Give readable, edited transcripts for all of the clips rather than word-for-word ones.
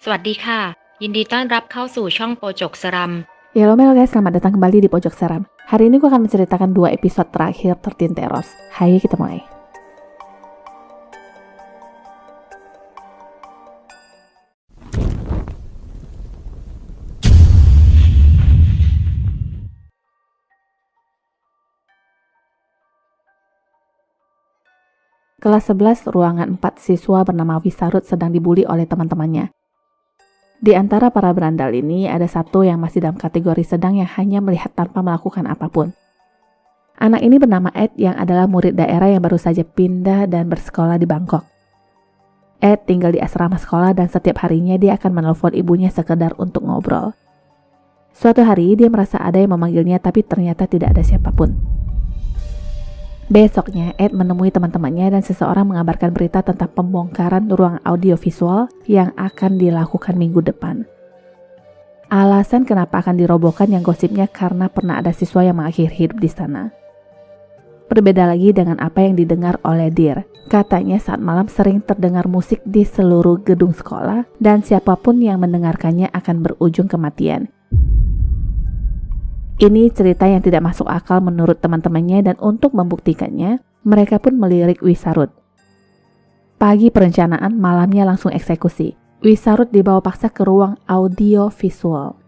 สวัสดีค่ะยินดีต้อนรับเข้าสู่ช่องโปจกสรัม Ya halo guys, selamat datang kembali di Pojok Seram. Hari ini gue akan menceritakan 2 episode terakhir 13 Terrors. Hai, kita mulai. Kelas 11, ruangan 4, siswa bernama Wisarut sedang dibully oleh teman-temannya. Di antara para berandal ini, ada satu yang masih dalam kategori sedang yang hanya melihat tanpa melakukan apapun. Anak ini bernama Ed yang adalah murid daerah yang baru saja pindah dan bersekolah di Bangkok. Ed tinggal di asrama sekolah dan setiap harinya dia akan menelpon ibunya sekedar untuk ngobrol. Suatu hari dia merasa ada yang memanggilnya tapi ternyata tidak ada siapapun. Besoknya, Ed menemui teman-temannya dan seseorang mengabarkan berita tentang pembongkaran ruang audiovisual yang akan dilakukan minggu depan. Alasan kenapa akan dirobohkan yang gosipnya karena pernah ada siswa yang mengakhiri hidup di sana. Berbeda lagi dengan apa yang didengar oleh Dear. Katanya saat malam sering terdengar musik di seluruh gedung sekolah dan siapapun yang mendengarkannya akan berujung kematian. Ini cerita yang tidak masuk akal menurut teman-temannya dan untuk membuktikannya, mereka pun melirik Wisarut. Pagi perencanaan, malamnya langsung eksekusi. Wisarut dibawa paksa ke ruang audio visual.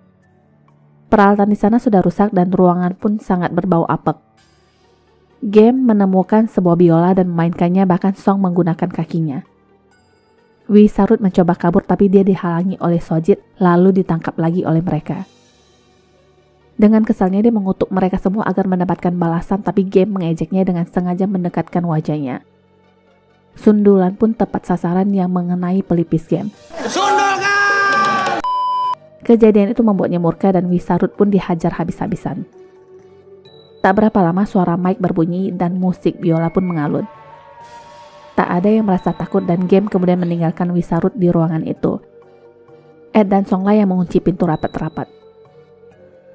Peralatan di sana sudah rusak dan ruangan pun sangat berbau apek. Game menemukan sebuah biola dan memainkannya, bahkan Song menggunakan kakinya. Wisarut mencoba kabur tapi dia dihalangi oleh Sojit lalu ditangkap lagi oleh mereka. Dengan kesalnya dia mengutuk mereka semua agar mendapatkan balasan, tapi Game mengejeknya dengan sengaja mendekatkan wajahnya. Sundulan pun tepat sasaran yang mengenai pelipis Game. Sundulkan! Kejadian itu membuatnya murka dan Wisarut pun dihajar habis-habisan. Tak berapa lama suara mic berbunyi dan musik biola pun mengalun. Tak ada yang merasa takut dan Game kemudian meninggalkan Wisarut di ruangan itu. Ed dan Songla yang mengunci pintu rapat-rapat.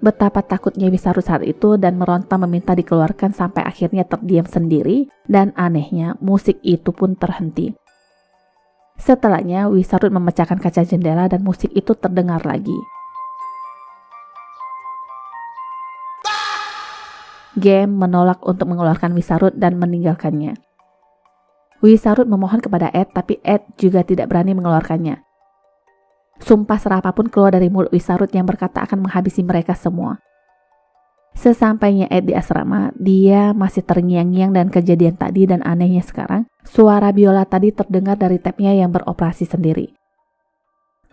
Betapa takutnya Wisarut saat itu dan meronta meminta dikeluarkan sampai akhirnya terdiam sendiri dan anehnya musik itu pun terhenti. Setelahnya Wisarut memecahkan kaca jendela dan musik itu terdengar lagi. Game menolak untuk mengeluarkan Wisarut dan meninggalkannya. Wisarut memohon kepada Ed tapi Ed juga tidak berani mengeluarkannya. Sumpah serah apapun keluar dari mulut Wisarut yang berkata akan menghabisi mereka semua. Sesampainya Ed di asrama, dia masih terngiang-ngiang dan kejadian tadi dan anehnya sekarang, suara biola tadi terdengar dari tabnya yang beroperasi sendiri.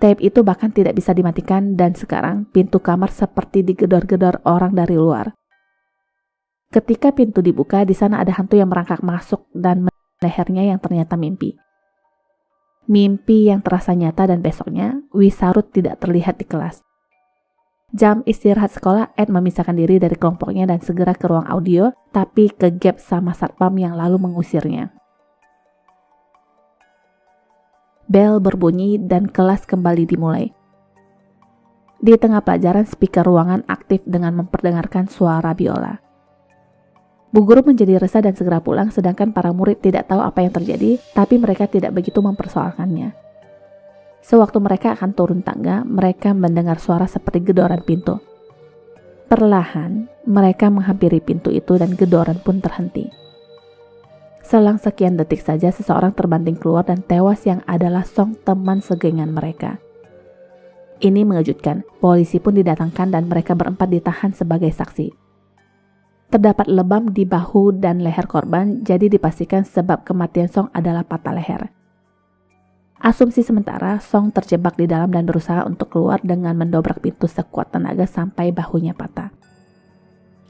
Tape itu bahkan tidak bisa dimatikan dan sekarang pintu kamar seperti digedor-gedor orang dari luar. Ketika pintu dibuka, di sana ada hantu yang merangkak masuk dan lehernya yang ternyata mimpi. Mimpi yang terasa nyata dan besoknya, Wisarut tidak terlihat di kelas. Jam istirahat sekolah, Ed memisahkan diri dari kelompoknya dan segera ke ruang audio, tapi kegap sama satpam yang lalu mengusirnya. Bel berbunyi dan kelas kembali dimulai. Di tengah pelajaran, speaker ruangan aktif dengan memperdengarkan suara biola. Bu guru menjadi resah dan segera pulang, sedangkan para murid tidak tahu apa yang terjadi, tapi mereka tidak begitu mempersoalkannya. Sewaktu mereka akan turun tangga, mereka mendengar suara seperti gedoran pintu. Perlahan, mereka menghampiri pintu itu dan gedoran pun terhenti. Selang sekian detik saja, seseorang terbanting keluar dan tewas yang adalah Song, teman segengan mereka. Ini mengejutkan, polisi pun didatangkan dan mereka berempat ditahan sebagai saksi. Terdapat lebam di bahu dan leher korban, jadi dipastikan sebab kematian Song adalah patah leher. Asumsi sementara, Song terjebak di dalam dan berusaha untuk keluar dengan mendobrak pintu sekuat tenaga sampai bahunya patah.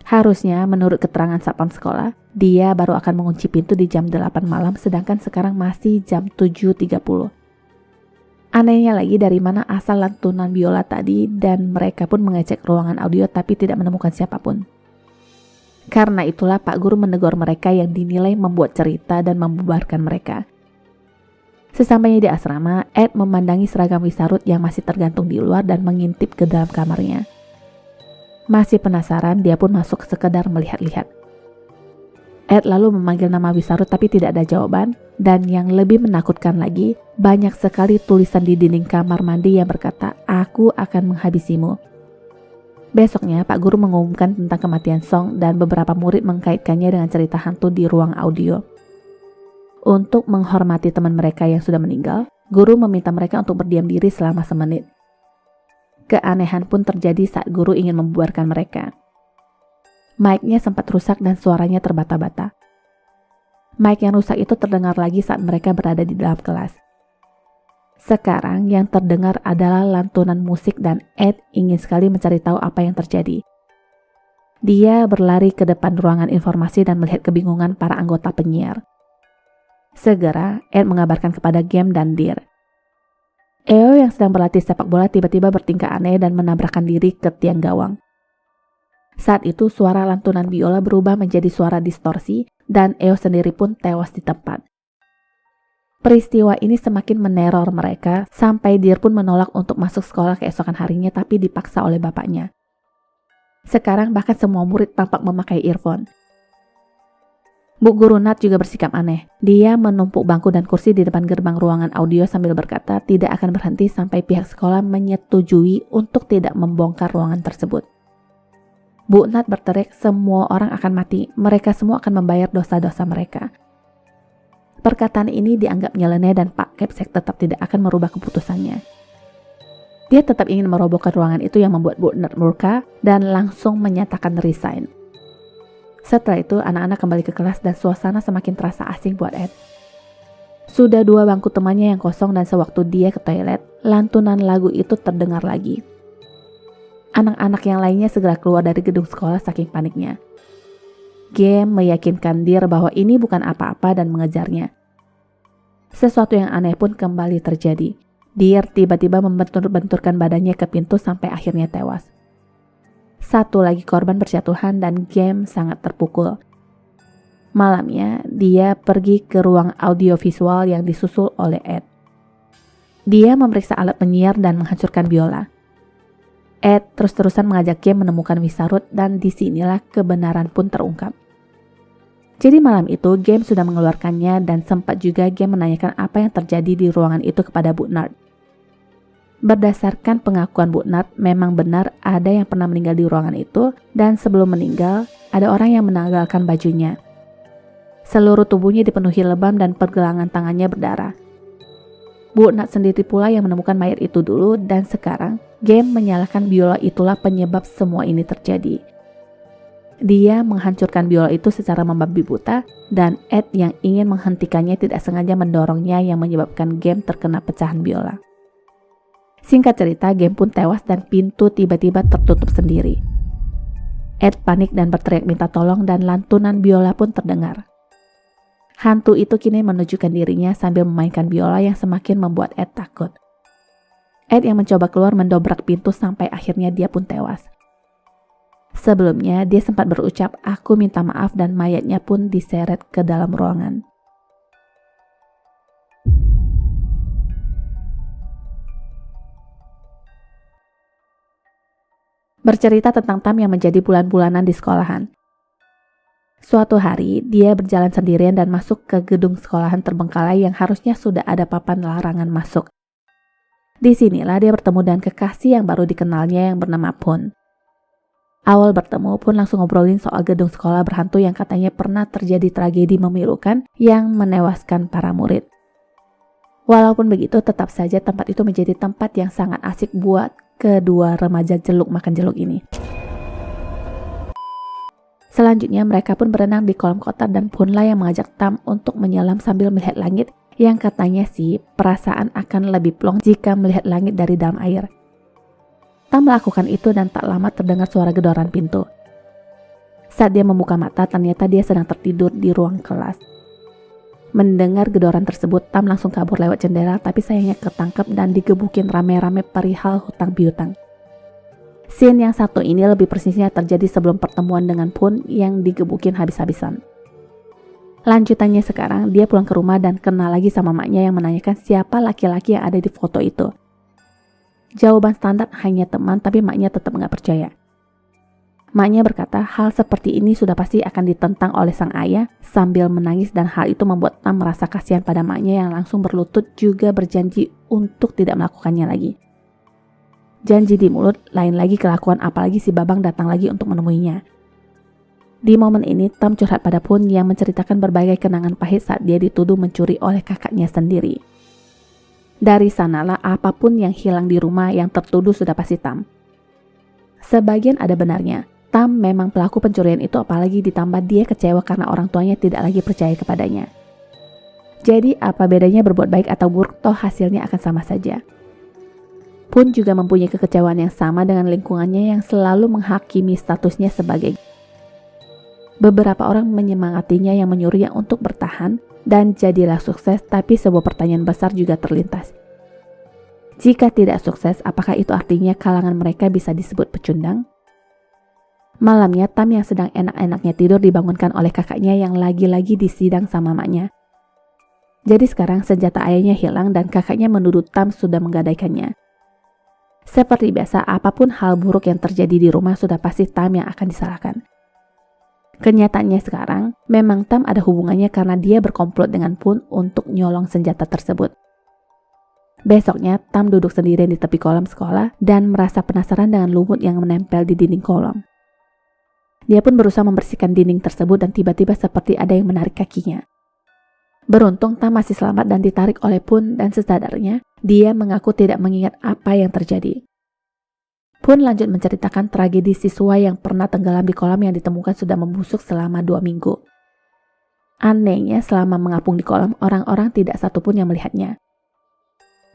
Harusnya, menurut keterangan satpam sekolah, dia baru akan mengunci pintu di jam 8 malam, sedangkan sekarang masih jam 7.30. Anehnya lagi, dari mana asal lantunan biola tadi dan mereka pun mengecek ruangan audio tapi tidak menemukan siapapun. Karena itulah Pak Guru menegur mereka yang dinilai membuat cerita dan membubarkan mereka. Sesampainya di asrama, Ed memandangi seragam Wisarut yang masih tergantung di luar dan mengintip ke dalam kamarnya. Masih penasaran, dia pun masuk sekedar melihat-lihat. Ed lalu memanggil nama Wisarut tapi tidak ada jawaban, dan yang lebih menakutkan lagi, banyak sekali tulisan di dinding kamar mandi yang berkata, "Aku akan menghabisimu." Besoknya, Pak Guru mengumumkan tentang kematian Song dan beberapa murid mengkaitkannya dengan cerita hantu di ruang audio. Untuk menghormati teman mereka yang sudah meninggal, guru meminta mereka untuk berdiam diri selama semenit. Keanehan pun terjadi saat guru ingin membubarkan mereka. Mic-nya sempat rusak dan suaranya terbata-bata. Mic yang rusak itu terdengar lagi saat mereka berada di dalam kelas. Sekarang yang terdengar adalah lantunan musik dan Ed ingin sekali mencari tahu apa yang terjadi. Dia berlari ke depan ruangan informasi dan melihat kebingungan para anggota penyiar. Segera, Ed mengabarkan kepada Game dan Deer. Eo yang sedang berlatih sepak bola tiba-tiba bertingkah aneh dan menabrakkan diri ke tiang gawang. Saat itu suara lantunan biola berubah menjadi suara distorsi dan Eo sendiri pun tewas di tempat. Peristiwa ini semakin meneror mereka sampai Deer pun menolak untuk masuk sekolah keesokan harinya tapi dipaksa oleh bapaknya. Sekarang bahkan semua murid tampak memakai earphone. Bu Guru Nat juga bersikap aneh. Dia menumpuk bangku dan kursi di depan gerbang ruangan audio sambil berkata tidak akan berhenti sampai pihak sekolah menyetujui untuk tidak membongkar ruangan tersebut. Bu Nat berteriak semua orang akan mati, mereka semua akan membayar dosa-dosa mereka. Perkataan ini dianggap nyeleneh dan Pak Kepsek tetap tidak akan merubah keputusannya. Dia tetap ingin merobohkan ruangan itu yang membuat Bu Nat murka dan langsung menyatakan resign. Setelah itu anak-anak kembali ke kelas dan suasana semakin terasa asing buat Ed. Sudah 2 bangku temannya yang kosong dan sewaktu dia ke toilet, lantunan lagu itu terdengar lagi. Anak-anak yang lainnya segera keluar dari gedung sekolah saking paniknya. Game meyakinkan Deer bahwa ini bukan apa-apa dan mengejarnya. Sesuatu yang aneh pun kembali terjadi. Deer tiba-tiba membentur-benturkan badannya ke pintu sampai akhirnya tewas. Satu lagi korban berjatuhan dan Game sangat terpukul. Malamnya, dia pergi ke ruang audiovisual yang disusul oleh Ed. Dia memeriksa alat penyiar dan menghancurkan biola. Ed terus-terusan mengajak Game menemukan Wisarut dan disinilah kebenaran pun terungkap. Jadi malam itu Game sudah mengeluarkannya dan sempat juga Game menanyakan apa yang terjadi di ruangan itu kepada Bu Nard. Berdasarkan pengakuan Bu Nard, memang benar ada yang pernah meninggal di ruangan itu dan sebelum meninggal ada orang yang menanggalkan bajunya. Seluruh tubuhnya dipenuhi lebam dan pergelangan tangannya berdarah. Bu Nard sendiri pula yang menemukan mayat itu dulu dan sekarang Game menyalahkan biola itulah penyebab semua ini terjadi. Dia menghancurkan biola itu secara membabi buta dan Ed yang ingin menghentikannya tidak sengaja mendorongnya yang menyebabkan Game terkena pecahan biola. Singkat cerita, Game pun tewas dan pintu tiba-tiba tertutup sendiri. Ed panik dan berteriak minta tolong dan lantunan biola pun terdengar. Hantu itu kini menunjukkan dirinya sambil memainkan biola yang semakin membuat Ed takut. Ed yang mencoba keluar mendobrak pintu sampai akhirnya dia pun tewas. Sebelumnya dia sempat berucap, "Aku minta maaf," dan mayatnya pun diseret ke dalam ruangan. Bercerita tentang Tam yang menjadi bulan-bulanan di sekolahan. Suatu hari, dia berjalan sendirian dan masuk ke gedung sekolahan terbengkalai yang harusnya sudah ada papan larangan masuk. Di sinilah dia bertemu dengan kekasih yang baru dikenalnya yang bernama Pun. Awal bertemu Pun langsung ngobrolin soal gedung sekolah berhantu yang katanya pernah terjadi tragedi memilukan yang menewaskan para murid. Walaupun begitu, tetap saja tempat itu menjadi tempat yang sangat asik buat kedua remaja jeluk makan jeluk ini. Selanjutnya mereka pun berenang di kolam kotor dan Punlah yang mengajak Tam untuk menyelam sambil melihat langit yang katanya sih perasaan akan lebih plong jika melihat langit dari dalam air. Tam melakukan itu dan tak lama terdengar suara gedoran pintu. Saat dia membuka mata ternyata dia sedang tertidur di ruang kelas. Mendengar gedoran tersebut Tam langsung kabur lewat jendela tapi sayangnya ketangkep dan digebukin rame-rame perihal hutang piutang. Scene yang satu ini lebih persisnya terjadi sebelum pertemuan dengan Pun yang digebukin habis-habisan. Lanjutannya sekarang, dia pulang ke rumah dan kenal lagi sama maknya yang menanyakan siapa laki-laki yang ada di foto itu. Jawaban standar hanya teman, tapi maknya tetap nggak percaya. Maknya berkata hal seperti ini sudah pasti akan ditentang oleh sang ayah sambil menangis, dan hal itu membuat Tam merasa kasihan pada maknya yang langsung berlutut juga berjanji untuk tidak melakukannya lagi. Janji di mulut, lain lagi kelakuan, apalagi si Babang datang lagi untuk menemuinya. Di momen ini Tam curhat pada Pun yang menceritakan berbagai kenangan pahit saat dia dituduh mencuri oleh kakaknya sendiri. Dari sanalah apapun yang hilang di rumah yang tertuduh sudah pasti Tam. Sebagian ada benarnya. Tam memang pelaku pencurian itu, apalagi ditambah dia kecewa karena orang tuanya tidak lagi percaya kepadanya. Jadi apa bedanya berbuat baik atau buruk, toh hasilnya akan sama saja. Pun juga mempunyai kekecewaan yang sama dengan lingkungannya yang selalu menghakimi statusnya sebagai. Beberapa orang menyemangatinya yang menyuruhnya untuk bertahan dan jadilah sukses, tapi sebuah pertanyaan besar juga terlintas. Jika tidak sukses, apakah itu artinya kalangan mereka bisa disebut pecundang? Malamnya Tam yang sedang enak-enaknya tidur dibangunkan oleh kakaknya yang lagi-lagi disidang sama maknya. Jadi sekarang senjata ayahnya hilang dan kakaknya menuduh Tam sudah menggadaikannya. Seperti biasa, apapun hal buruk yang terjadi di rumah sudah pasti Tam yang akan disalahkan. Kenyataannya sekarang, memang Tam ada hubungannya karena dia berkomplot dengan Pun untuk nyolong senjata tersebut. Besoknya, Tam duduk sendirian di tepi kolam sekolah dan merasa penasaran dengan lumut yang menempel di dinding kolam. Dia pun berusaha membersihkan dinding tersebut dan tiba-tiba seperti ada yang menarik kakinya. Beruntung Tam masih selamat dan ditarik oleh Pun, dan sesadarnya dia mengaku tidak mengingat apa yang terjadi. Pun lanjut menceritakan tragedi siswa yang pernah tenggelam di kolam yang ditemukan sudah membusuk selama 2 minggu. Anehnya selama mengapung di kolam, orang-orang tidak satupun yang melihatnya.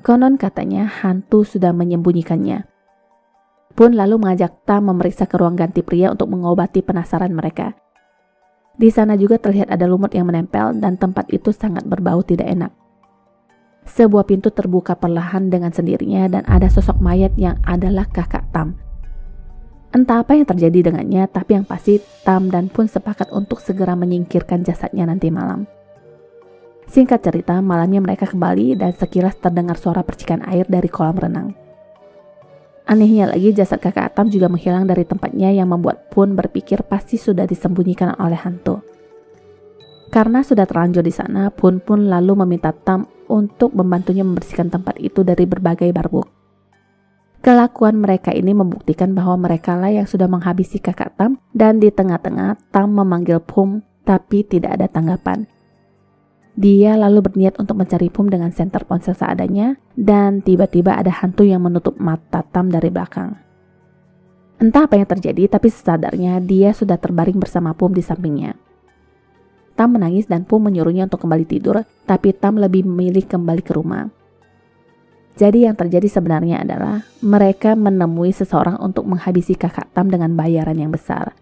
Konon katanya hantu sudah menyembunyikannya. Pun lalu mengajak Tam memeriksa ke ruang ganti pria untuk mengobati penasaran mereka. Di sana juga terlihat ada lumut yang menempel dan tempat itu sangat berbau tidak enak. Sebuah pintu terbuka perlahan dengan sendirinya dan ada sosok mayat yang adalah kakak Tam. Entah apa yang terjadi dengannya, tapi yang pasti Tam dan Pun sepakat untuk segera menyingkirkan jasadnya nanti malam. Singkat cerita, malamnya mereka kembali dan sekilas terdengar suara percikan air dari kolam renang. Anehnya lagi, jasad kakak Tam juga menghilang dari tempatnya yang membuat Pun berpikir pasti sudah disembunyikan oleh hantu. Karena sudah terlanjur di sana, Pun lalu meminta Tam untuk membantunya membersihkan tempat itu dari berbagai barbuk. Kelakuan mereka ini membuktikan bahwa mereka lah yang sudah menghabisi kakak Tam, dan di tengah-tengah Tam memanggil Pum tapi tidak ada tanggapan. Dia lalu berniat untuk mencari Pum dengan senter ponsel seadanya, dan tiba-tiba ada hantu yang menutup mata Tam dari belakang. Entah apa yang terjadi, tapi sesadarnya dia sudah terbaring bersama Pum di sampingnya. Tam menangis dan Pum menyuruhnya untuk kembali tidur, tapi Tam lebih memilih kembali ke rumah. Jadi yang terjadi sebenarnya adalah mereka menemui seseorang untuk menghabisi kakak Tam dengan bayaran yang besar.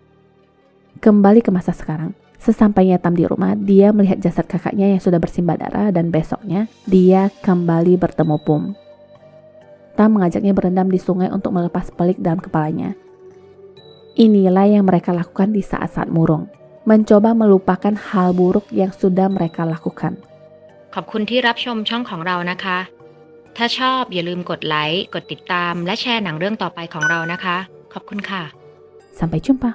Kembali ke masa sekarang. Sesampainya Tam di rumah, dia melihat jasad kakaknya yang sudah bersimbah darah, dan besoknya dia kembali bertemu Pum. Tam mengajaknya berendam di sungai untuk melepas pelik dalam kepalanya. Inilah yang mereka lakukan di saat-saat murung, mencoba melupakan hal buruk yang sudah mereka lakukan. ขอบคุณที่รับชมช่องของเรานะคะ ถ้าชอบอย่าลืมกดไลค์ กดติดตาม และแชร์หนังเรื่องต่อไปของเรานะคะ ขอบคุณค่ะ Sampai jumpa.